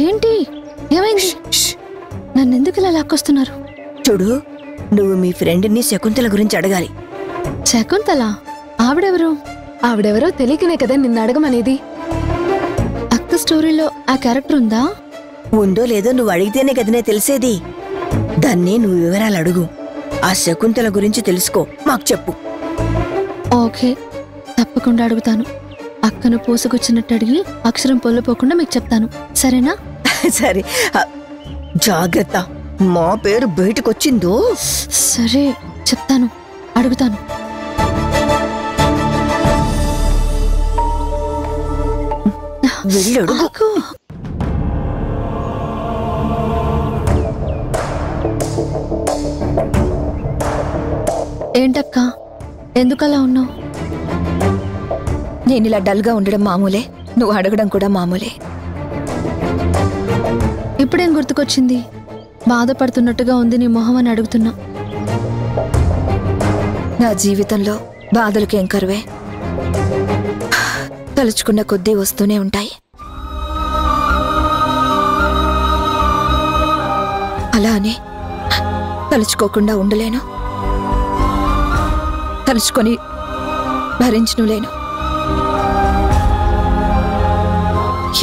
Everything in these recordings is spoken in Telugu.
ఏంటి ఏమైంది? నన్ను ఎందుకు ఇలా లాక్కొస్తున్నారు? చూడు, నువ్వు మీ ఫ్రెండ్ని శకుంతల గురించి అడగాలి. శకుంతల? ఆవిడెవరు? ఆవిడెవరో తెలియకనే కదా నిన్ను అడగమనేది. అక్క స్టోరీలో ఆ క్యారెక్టర్ ఉందా? ఉందో లేదో నువ్వు అడిగితేనే కదనే తెలిసేది. దాన్ని నువ్వు వివరాలు అడుగు. ఆ శకుంతల గురించి తెలుసుకో, మాకు చెప్పు. ఓకే, తప్పకుండా అడుగుతాను. అక్కను పూసుకొచ్చినట్టు అడిగి అక్షరం పొల్లిపోకుండా మీకు చెప్తాను, సరేనా? సరే, జాగ్రత్త. మా పేరు బయటకొచ్చిందో. సరే చెప్తాను, అడుగుతాను. వెళ్ళడుగు. ఏంటక్క, ఎందుకలా ఉన్నావు? నేనిలా డల్గా ఉండడం మామూలే, నువ్వు అడగడం కూడా మామూలే. ఇప్పుడేం గుర్తుకొచ్చింది? బాధపడుతున్నట్టుగా ఉంది నీ మొహం అని అడుగుతున్నా. నా జీవితంలో బాధలకేం కరువే, తలుచుకున్న కొద్దీ వస్తూనే ఉంటాయి. అలా అని తలుచుకోకుండా ఉండలేను, తలుచుకొని భరించను లేను.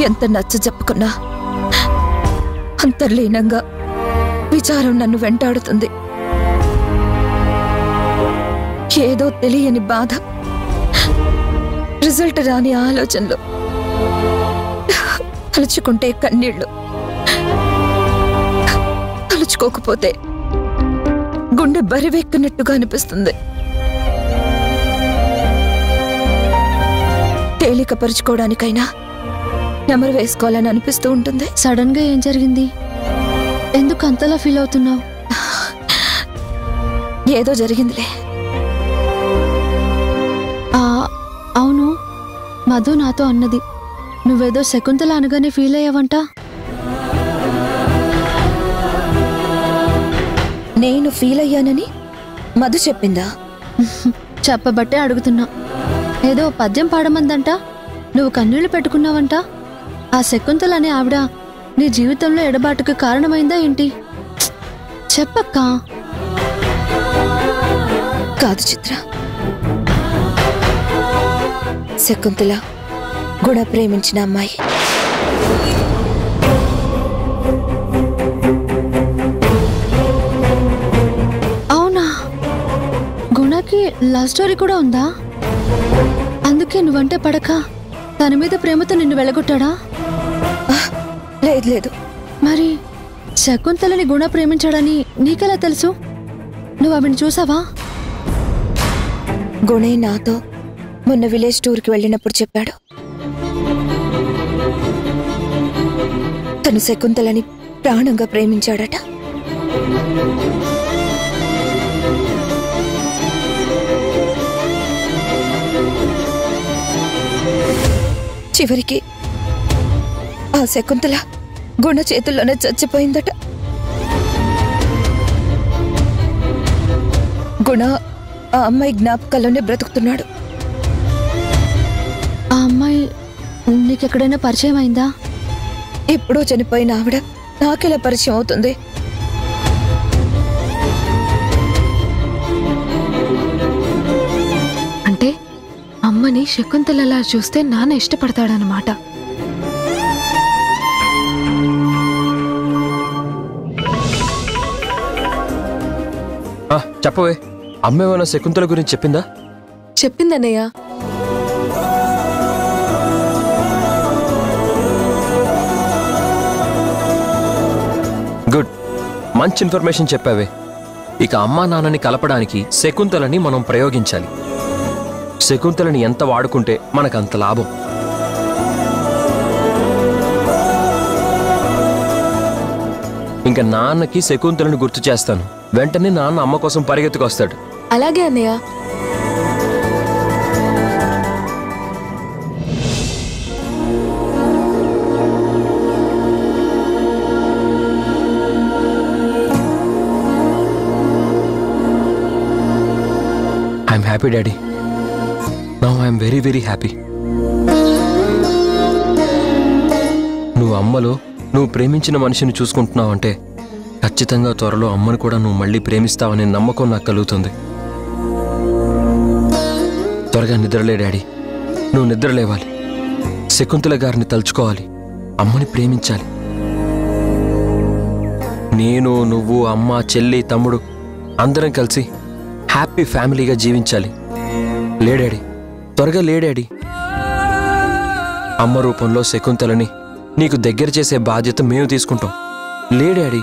ఎంత నచ్చ చెప్పుకున్నా అంతర్లీనంగా విచారం నన్ను వెంటాడుతుంది. ఏదో తెలియని బాధ, రిజల్ట్ రాని ఆలోచనలు, తలుచుకుంటే కన్నీళ్లు, తలుచుకోకపోతే గుండె బరివెక్కినట్టుగా అనిపిస్తుంది. తేలికపరుచుకోవడానికైనా నెమరు వేసుకోవాలని అనిపిస్తూ ఉంటుంది. సడన్ గా ఏం జరిగింది? ఎందుకు అంతలా ఫీల్ అవుతున్నావు? ఏదో జరిగిందిలే. అవును, మధు నాతో అన్నది నువ్వేదో శకుంతల అనగానే ఫీల్ అయ్యావంట. నేను ఫీల్ అయ్యానని మధు చెప్పిందా? చెప్పబట్టే అడుగుతున్నా. ఏదో పద్యం పాడమందంట, నువ్వు కన్నీళ్లు పెట్టుకున్నావంట. ఆ శకుంతల అనే ఆవిడ నీ జీవితంలో ఎడబాటుకు కారణమైందా ఏంటి? చెప్పక్కా. కాదు చిత్ర, శకుంతల గుణ ప్రేమించిన అమ్మాయి. అవునా? గుణకి లవ్ స్టోరీ కూడా ఉందా? అందుకే నువ్వంటే పడక తన మీద ప్రేమతో నిన్ను వెళ్ళగొట్టాడా? లేదు లేదు. మరి శకుంతలని గుణ ప్రేమించాడని నీకెలా తెలుసు? నువ్వు ఆవిని చూసావా? గుణే నాతో మొన్న విలేజ్ టూర్కి వెళ్ళినప్పుడు చెప్పాడు. తను శకుంతలని ప్రాణంగా ప్రేమించాడట. చివరికి ఆ శకుంతల గుణ చేతుల్లోనే చచ్చిపోయిందట. గుణ ఆ అమ్మాయి జ్ఞాపకాల్లోనే బ్రతుకుతున్నాడు. ఆ అమ్మాయి నీకెక్కడైనా పరిచయం అయిందా? ఎప్పుడో చనిపోయిన ఆవిడ నాకెలా పరిచయం అవుతుంది? అంటే అమ్మని శకుంతలలా చూస్తే నాన్న ఇష్టపడతాడనమాట. చెప్పవే, అమ్మేమన్నా శకుంతల గురించి చెప్పిందా? చెప్పిందన్నయ్య. గుడ్, మంచి ఇన్ఫర్మేషన్ చెప్పావే. ఇక అమ్మా నాన్నని కలపడానికి శకుంతలని మనం ప్రయోగించాలి. శకుంతలని ఎంత వాడుకుంటే మనకంత లాభం. ఇంకా నాన్నకి శకుంతలని గుర్తు చేస్తాను. వెంటనే నాన్న అమ్మ కోసం పరిగెత్తుకొస్తాడు. అలాగే అన్నయ్య. I'm happy daddy. Now I'm very very happy. నువ్వు అమ్మలో నువ్వు ప్రేమించిన మనిషిని చూసుకుంటున్నావంటే ఖచ్చితంగా త్వరలో అమ్మను కూడా నువ్వు మళ్ళీ ప్రేమిస్తావనే నమ్మకం నాకు కలుగుతుంది. త్వరగా నిద్రలే డాడీ. నువ్వు నిద్ర లేవాలి. శకుంతల గారిని తలుచుకోవాలి. అమ్మని ప్రేమించాలి. నేను, నువ్వు, అమ్మ, చెల్లి, తమ్ముడు అందరం కలిసి హ్యాపీ ఫ్యామిలీగా జీవించాలి. లే డాడీ, త్వరగా లే డాడీ. అమ్మ రూపంలో శకుంతలని నీకు దగ్గర చేసే బాధ్యత మేము తీసుకుంటాం. లే డాడీ.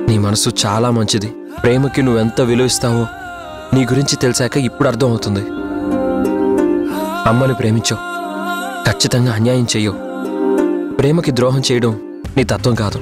నీ మనసు చాలా మంచిది. ప్రేమకి నువ్వెంత విలువిస్తావో నీ గురించి తెలిసాక ఇప్పుడు అర్థమవుతుంది. అమ్మని ప్రేమించవు, ఖచ్చితంగా అన్యాయం చెయ్యవు. ప్రేమకి ద్రోహం చేయడం నీ తత్వం కాదు.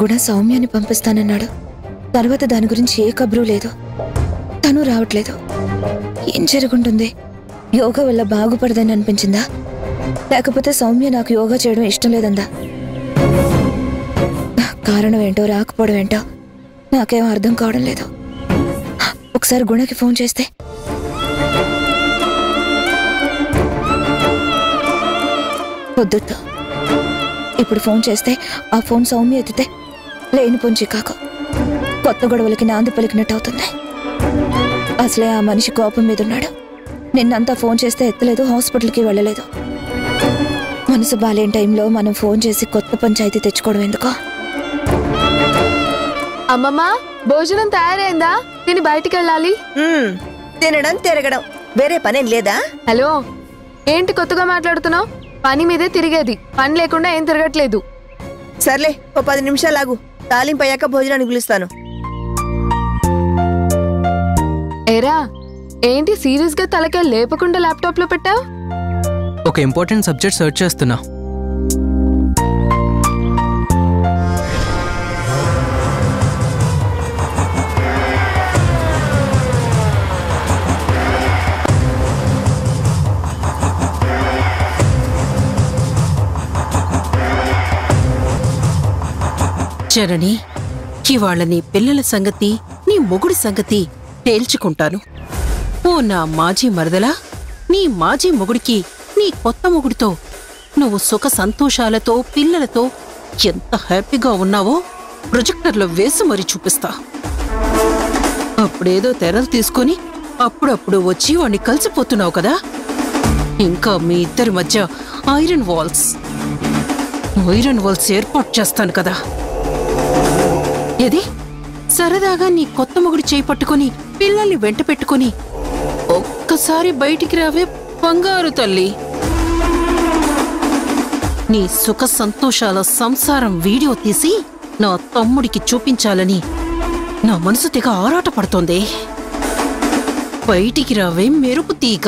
గుణ సౌమ్యాన్ని పంపిస్తానన్నాడు. తర్వాత దాని గురించి ఏ కబురు లేదు. తను రావట్లేదు. ఏం జరుగుంటుంది? యోగా వల్ల బాగుపడదని అనిపించిందా, లేకపోతే సౌమ్య నాకు యోగా చేయడం ఇష్టం లేదందా? కారణం ఏంటో రాకపోవడం ఏంటో నాకేం అర్థం కావడం లేదు. ఒకసారి గుణకి ఫోన్ చేస్తే. వద్దు, ఇప్పుడు ఫోన్ చేస్తే ఆ ఫోన్ సౌమ్య ఎత్తితే లేని పొంచి కాక కొత్త గొడవలకి నాంది పలికినట్టు అవుతుంది. అసలే ఆ మనిషి కోపం మీద ఉన్నాడు. నిన్నంతా ఫోన్ చేస్తే ఎత్తలేదు, హాస్పిటల్కి వెళ్ళలేదు. మనసు బాలేని టైంలో మనం ఫోన్ చేసి కొత్త పంచాయతీ తెచ్చుకోవడం ఎందుకో? అమ్మమ్మ, భోజనం తయారైందా? నేను బయటికి వెళ్ళాలి. తినడం తిరగడం, వేరే పనేం లేదా? హలో, ఏంటి కొత్తగా మాట్లాడుతున్నావు? పని మీదే తిరిగేది, పని లేకుండా ఏం తిరగట్లేదు. సర్లే, ఓ 10 నిమిషాలు ఆగు. తాలింపు అయ్యాక భోజనానికి పిలుస్తాను. ఏరా, ఏంటి సీరియస్ గా తలకే లేపకుండా ల్యాప్టాప్ లో పెట్టావు? ఒక ఇంపార్టెంట్ సబ్జెక్ట్ సర్చ్ చేస్తున్నా. చరణి, ఇవాళ నీ పిల్లల సంగతి, నీ మొగుడి సంగతి తేల్చుకుంటాను. ఓ నా మాజీ మరదలా, నీ మాజీ మొగుడికి నీ కొత్త మొగుడితో నువ్వు సుఖ సంతోషాలతో పిల్లలతో ఎంత హ్యాపీగా ఉన్నావో ప్రొజెక్టర్లో వేసి మరీ చూపిస్తా. అప్పుడేదో తెరలు తీసుకొని అప్పుడప్పుడు వచ్చి వాణ్ణి కలిసిపోతున్నావు కదా. ఇంకా మీ ఇద్దరి మధ్య ఐరన్ వాల్స్ ఏర్పాటు చేస్తాను కదా. ఏది సరదాగా నీ కొత్త మొగుడి చేయి పట్టుకుని పిల్లల్ని వెంట పెట్టుకుని ఒక్కసారి బయటికి రావే బంగారు తల్లి. నీ సుఖ సంతోషాల సంసారం వీడియో తీసి నా తమ్ముడికి చూపించాలని నా మనసు తెగ ఆరాటపడుతోంది. బయటికి రావే మెరుపు తీగ.